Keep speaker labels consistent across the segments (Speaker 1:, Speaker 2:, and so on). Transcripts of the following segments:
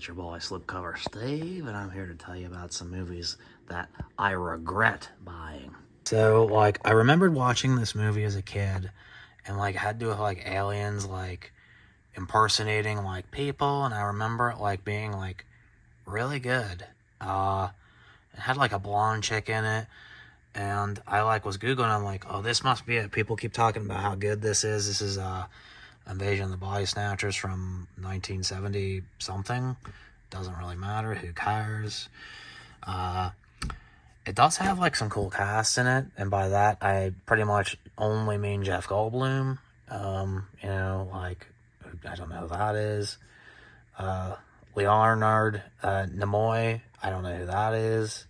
Speaker 1: It's your boy Slipcover Steve, and I'm here to tell you about some movies that I regret buying. So, I remembered watching this movie as a kid, and, it had to do with, aliens, impersonating, people, and I remember it, being, really good. It had, a blonde chick in it, and I, was Googling, I'm like, oh, this must be it. People keep talking about how good this is. This is, Invasion of the Body Snatchers from 1970 something. Doesn't really matter. Who cares? It does have some cool casts in it, and by that I pretty much only mean Jeff Goldblum. I don't know who that is. Leonard Nimoy. I don't know who that is.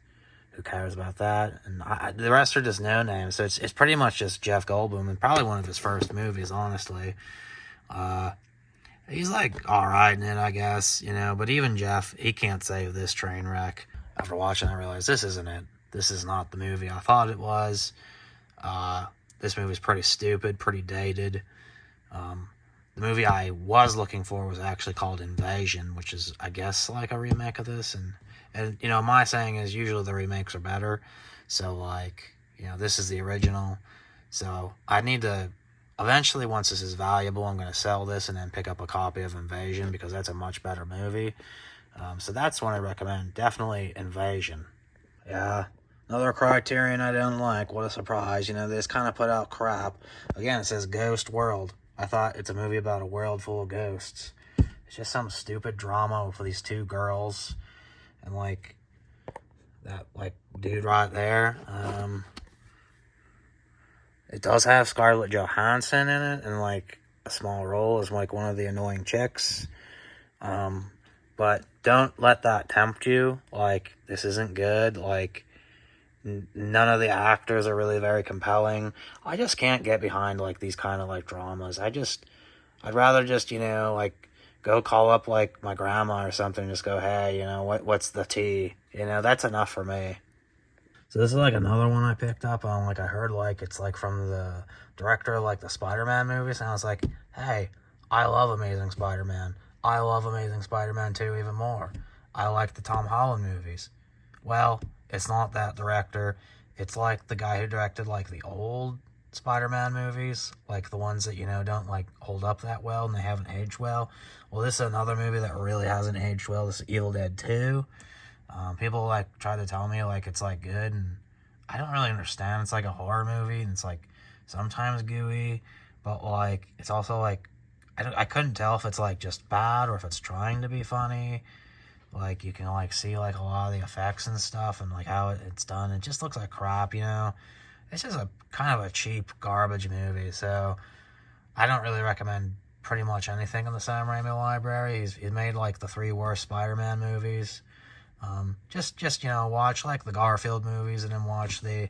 Speaker 1: Who cares about that? And the rest are just no names. So it's pretty much just Jeff Goldblum, and probably one of his first movies, honestly. He's alright in it, I guess, but even Jeff, he can't save this train wreck. After watching, I realized this isn't it. This is not the movie I thought it was. This movie's pretty stupid, pretty dated. The movie I was looking for was actually called Invasion, which is, I guess, a remake of this. And my saying is usually the remakes are better. So, this is the original. So, I need to... Eventually, once this is valuable, I'm going to sell this and then pick up a copy of Invasion because that's a much better movie. So that's one I recommend. Definitely Invasion. Yeah, another Criterion I don't like. What a surprise. They just kind of put out crap. Again, it says Ghost World. I thought it's a movie about a world full of ghosts. It's just some stupid drama for these two girls. And, that, dude right there. It does have Scarlett Johansson in it, and, a small role as, one of the annoying chicks. But don't let that tempt you. This isn't good. None of the actors are really very compelling. I just can't get behind, these kind of, dramas. I'd rather just, go call up, my grandma or something, just go, hey, what's the tea? That's enough for me. So this is another one I picked up on. I heard it's from the director of the Spider-Man movies, and I was like, hey, I love Amazing Spider-Man. I love Amazing Spider-Man 2 even more. I like the Tom Holland movies. Well, it's not that director. It's the guy who directed the old Spider-Man movies, the ones that don't hold up that well and they haven't aged well. Well, this is another movie that really hasn't aged well. This is Evil Dead 2. People try to tell me it's good, and I don't really understand. It's a horror movie, and it's sometimes gooey, but it's also I couldn't tell if it's just bad or if it's trying to be funny. You can see a lot of the effects and stuff and how it's done. It just looks like crap, It's just a kind of a cheap garbage movie. So I don't really recommend pretty much anything in the Sam Raimi library. He's made the 3 worst Spider-Man movies. Just watch the Garfield movies and then watch the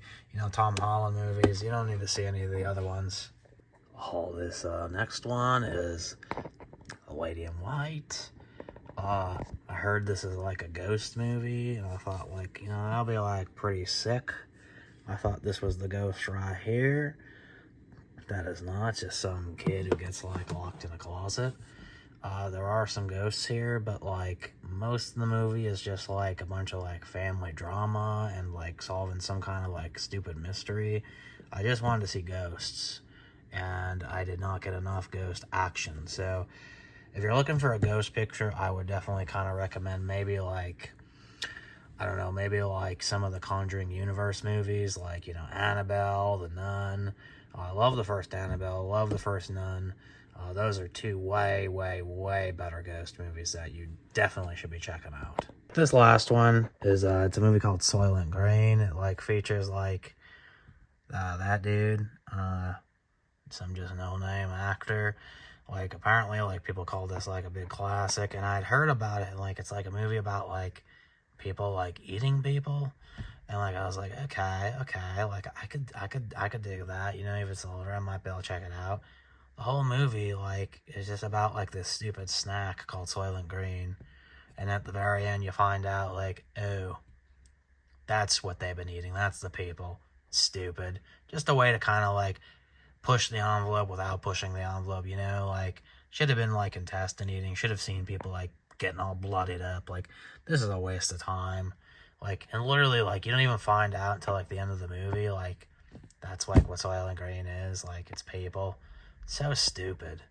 Speaker 1: Tom Holland movies. You don't need to see any of the other ones. Oh, this next one is A Lady in White. I heard this is a ghost movie, and I thought that'll be pretty sick. I thought this was the ghost right here. That is not. It's just some kid who gets locked in a closet. There are some ghosts here, but most of the movie is just a bunch of family drama and solving some kind of stupid mystery. I just wanted to see ghosts, and I did not get enough ghost action. So if you're looking for a ghost picture, I would definitely kind of recommend maybe I don't know, maybe some of the Conjuring universe movies, Annabelle, The Nun. I love the first Annabelle, love the first Nun. Those are 2 way, way, way better ghost movies that you definitely should be checking out. This last one is, it's a movie called Soylent Green. It, features, that dude, some just no-name actor. Apparently, people call this, a big classic, and I'd heard about it, and, it's a movie about, people, eating people, and, I was like, okay, I could dig that, if it's older, I might be able to check it out. The whole movie, is just about, this stupid snack called Soylent Green. And at the very end, you find out, oh, that's what they've been eating. That's the people. Stupid. Just a way to kind of, push the envelope without pushing the envelope, should have been, intestine eating. Should have seen people, getting all bloodied up. Like, this is a waste of time. Like, and literally, like, you don't even find out until, like, the end of the movie, like, that's, like, what Soylent Green is. Like, it's people. So stupid.